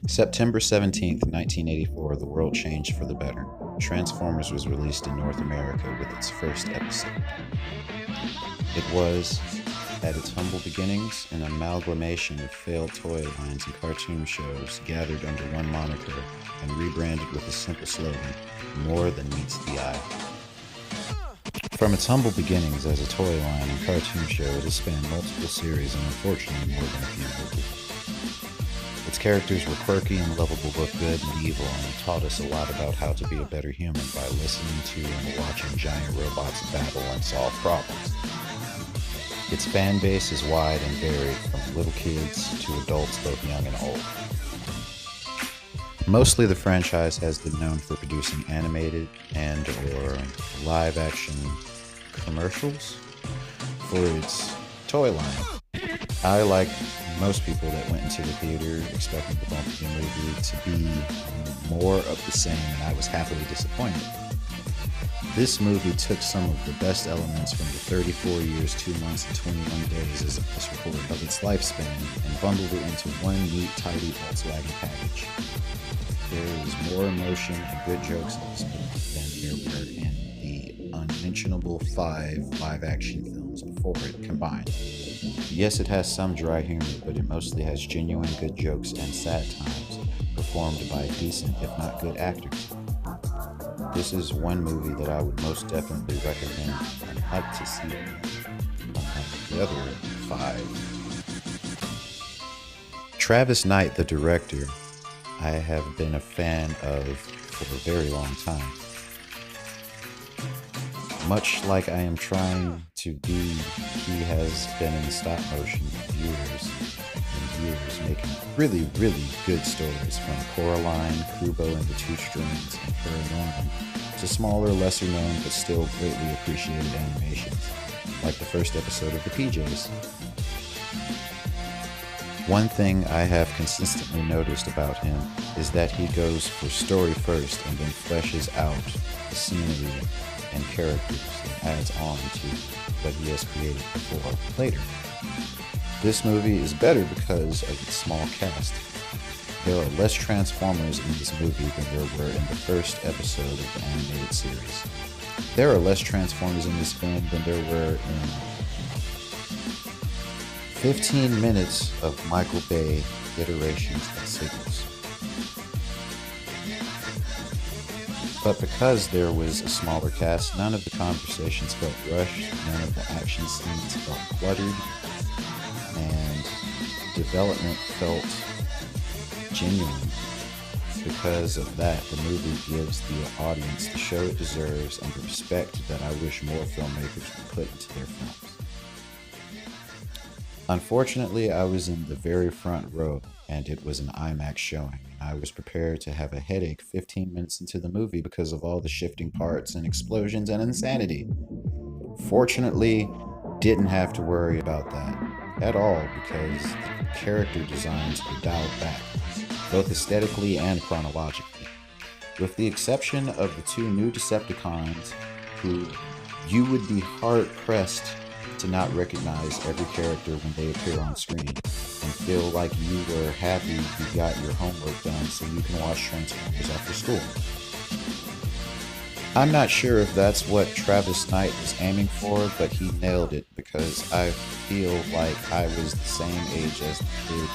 September 17th, 1984, the world changed for the better. Transformers was released in North America with its first episode. It was, at its humble beginnings, an amalgamation of failed toy lines and cartoon shows gathered under one moniker and rebranded with a simple slogan, more than meets the eye. From its humble beginnings as a toy line and cartoon show, it has spanned multiple series and unfortunately more than a few movies. Its characters were quirky and lovable, both good and evil, and it taught us a lot about how to be a better human by listening to and watching giant robots battle and solve problems. Its fan base is wide and varied, from little kids to adults both young and old. Mostly the franchise has been known for producing animated and or live-action commercials for its toy line. I, like most people that went into the theater expecting the Bumblebee movie to be more of the same, and I was happily disappointed. This movie took some of the best elements from the 34 years, 2 months, and 21 days as of this recording of its lifespan and bundled it into one neat, tidy Volkswagen package. There was more emotion and good jokes in this movie than there were in the unmentionable 5 live-action films before it combined. Yes, it has some dry humor, but it mostly has genuine good jokes and sad times performed by decent, if not good, actors. This is one movie that I would most definitely recommend and like to see, unlike the other 5. Travis Knight, the director, I have been a fan of for a very long time. Much like I am trying to be, he has been in stop motion for years and years, making really, really good stories, from Coraline, Kubo and the Two Strings, and Paranorman, to smaller, lesser known, but still greatly appreciated animations, like the first episode of the PJs. One thing I have consistently noticed about him is that he goes for story first and then fleshes out the scenery and characters and adds on to what he has created before later. This movie is better because of its small cast. There are less Transformers in this movie than there were in the first episode of the animated series. There are less Transformers in this film than there were in 15 minutes of Michael Bay iterations and sequels. But because there was a smaller cast, none of the conversations felt rushed, none of the action scenes felt cluttered, and development felt genuine. Because of that, the movie gives the audience the show it deserves and the respect that I wish more filmmakers would put into their films. Unfortunately, I was in the very front row, and it was an IMAX showing. I was prepared to have a headache 15 minutes into the movie because of all the shifting parts and explosions and insanity. Fortunately, didn't have to worry about that at all because the character designs were dialed back, both aesthetically and chronologically. With the exception of the 2 new Decepticons, who you would be hard-pressed to not recognize every character when they appear on screen and feel like you were happy you got your homework done so you can watch Transformers after school. I'm not sure if that's what Travis Knight was aiming for, but he nailed it because I feel like I was the same age as the kid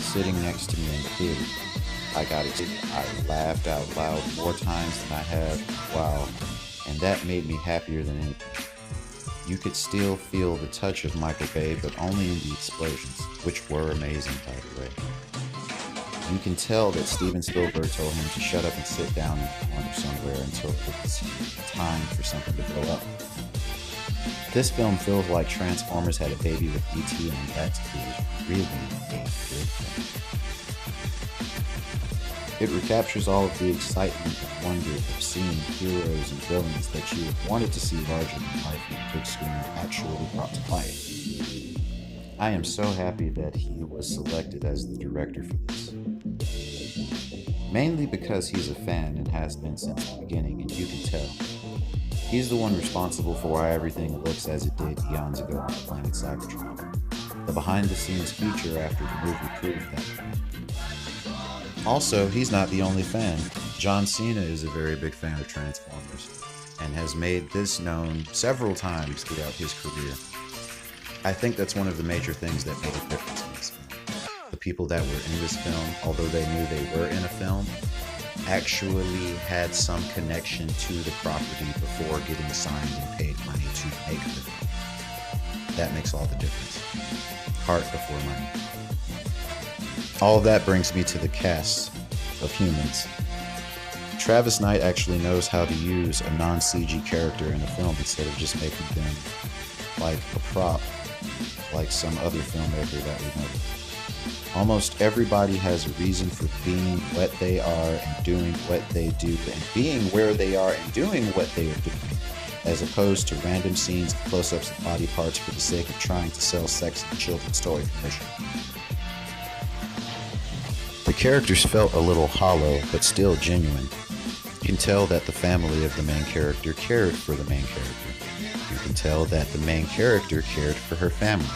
sitting next to me in the theater. I got excited. I laughed out loud more times than I have, wow, and that made me happier than anything. You could still feel the touch of Michael Bay, but only in the explosions, which were amazing, by the way. You can tell that Steven Spielberg told him to shut up and sit down in the corner somewhere until it was time for something to blow up. This film feels like Transformers had a baby with E.T., and that's really a good thing. It recaptures all of the excitement and wonder of seeing heroes and villains that you wanted to see larger than life on the big screen actually brought to life. I am so happy that he was selected as the director for this. Mainly because he's a fan and has been since the beginning, and you can tell. He's the one responsible for why everything looks as it did eons ago on the planet Cybertron. The behind-the-scenes feature after the movie proved that. Also, he's not the only fan. John Cena is a very big fan of Transformers and has made this known several times throughout his career. I think that's one of the major things that made a difference in this film. The people that were in this film, although they knew they were in a film, actually had some connection to the property before getting signed and paid money to make the film. That makes all the difference. Heart before money. All of that brings me to the cast of humans. Travis Knight actually knows how to use a non-CG character in a film instead of just making them like a prop, like some other filmmaker that we know. Almost everybody has a reason for being what they are and doing what they do, and being where they are and doing what they are doing, as opposed to random scenes of close-ups of body parts for the sake of trying to sell sex in a children's toy commercial. The characters felt a little hollow, but still genuine. You can tell that the family of the main character cared for the main character. You can tell that the main character cared for her family.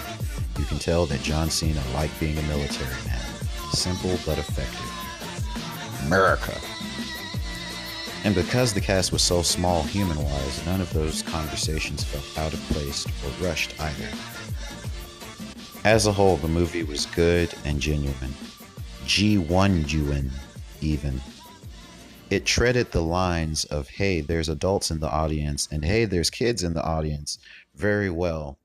You can tell that John Cena liked being a military man. Simple but effective. America. And because the cast was so small human-wise, none of those conversations felt out of place or rushed either. As a whole, the movie was good and genuine. G1-juin, even. It treaded the lines of, hey, there's adults in the audience, and hey, there's kids in the audience, very well.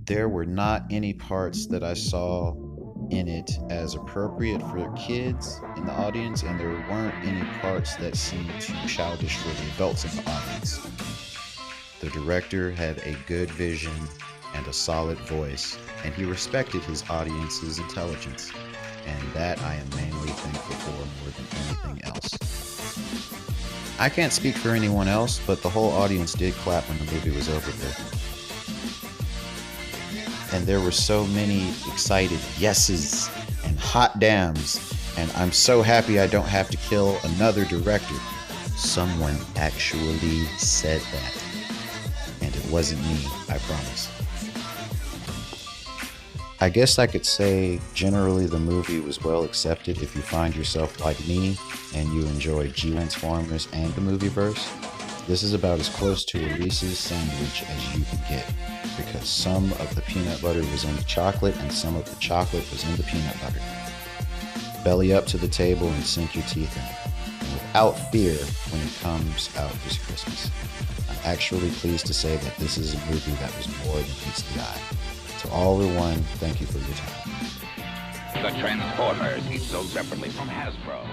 There were not any parts that I saw in it as appropriate for kids in the audience, and there weren't any parts that seemed too childish for the adults in the audience. The director had a good vision and a solid voice, and he respected his audience's intelligence, and that I am mainly thankful for more than anything else. I can't speak for anyone else, but the whole audience did clap when the movie was over with. And there were so many excited yeses and hot damns, and I'm so happy I don't have to kill another director. Someone actually said that. And it wasn't me, I promise. I guess I could say generally the movie was well accepted if you find yourself like me and you enjoy G-Transformers and the movieverse. This is about as close to a Reese's sandwich as you can get, because some of the peanut butter was in the chocolate and some of the chocolate was in the peanut butter. Belly up to the table and sink your teeth in, and without fear when it comes out this Christmas. I'm actually pleased to say that this is a movie that was more than meets the eye. To all in one, thank you for your time. The Transformers, each sold separately from Hasbro.